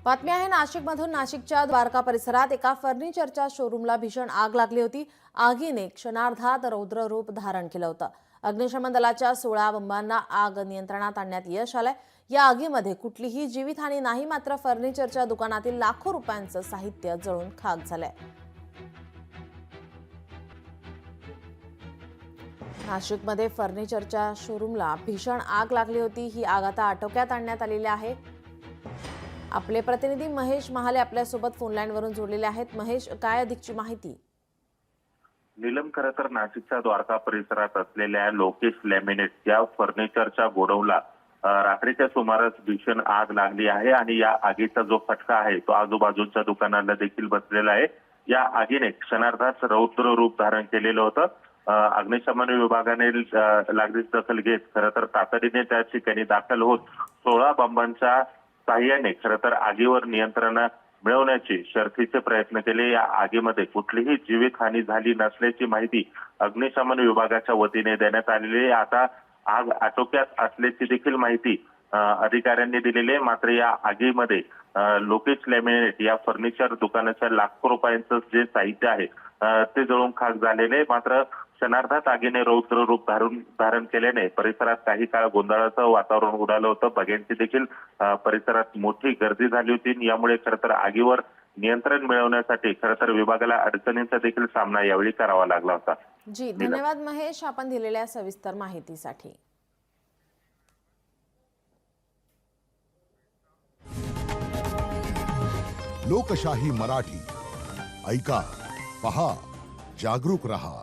बातमी आहे नाशिकमधून। नाशिकच्या द्वारका परिसरात एका फर्निचरच्या शोरूमला भीषण आग लागली होती। आगीने क्षणार्धात रौद्र रूप धारण केलं होतं। अग्निशमन दलाच्या 16 बंबांना आग नियंत्रणात आणण्यात यश आलंय। या आगीमध्ये कुठलीही जीवितहानी नाही, मात्र फर्निचरच्या दुकानातील लाखो रुपयांचं साहित्य जळून खाक झालंय। नाशिकमध्ये फर्निचरच्या शोरूमला भीषण आग लागली होती। ही आग आता आटोक्यात आणण्यात आलेली आहे। आपले प्रतिनिधी महेश महाले आपल्या सोबत फोन लाईन वरून जोडलेले आहेत। महेश, काय अधिकची माहिती? नीलम, खरं तर नाशिकच्या द्वारका परिसरात असलेल्या लोकेश लॅमिनेट या फर्निचरच्या गोडाऊनला रात्रीच्या सुमारास भीषण आग लागली आहे आणि या आगीचा जो फटका आहे तो आजूबाजूच्या दुकानांना देखील बसलेला आहे। या आगीने क्षणार्धात रौद्र रूप धारण केलेलं होतं। अग्निशमन विभागाने लागलीच दखल घेत खरं तर तातडीने त्या ठिकाणी दाखल होत 16 बंबांच्या साह्याने खरं तर आगीवर नियंत्रण मिळवण्याचे शर्थीचे प्रयत्न केले। या आगीमध्ये कुठलीही जीवितहानी झाली नसल्याची माहिती अग्निशमन विभागाच्या वतीने देण्यात आलेली आहे। आता आग आटोक्यात असल्याची देखील माहिती अधिकाऱ्यांनी दिलेली आहे। मात्र या आगीमध्ये लोकेश लॅमिनेट या फर्निचर दुकानाच्या लाखो रुपयांचं जे साहित्य आहे ते जळून खाक झालेले। मात्र क्षणार्धात आगीने रौद्र रूप धारण केल्याने परिसरात काही काळ गोंधळाचं वातावरण उडालं होतं। बघ्यांची देखील परिसरात मोठी गर्दी झाली होती। यामुळे खरं तर आगीवर नियंत्रण मिळवण्यासाठी खरं तर विभागाला अडचणींचा देखील सामना यावेळी करावा लागला होता। जी, धन्यवाद महेश, आपण दिलेल्या सविस्तर माहितीसाठी। लोकशाही मराठी ऐका, पहा, जागरूक रहा।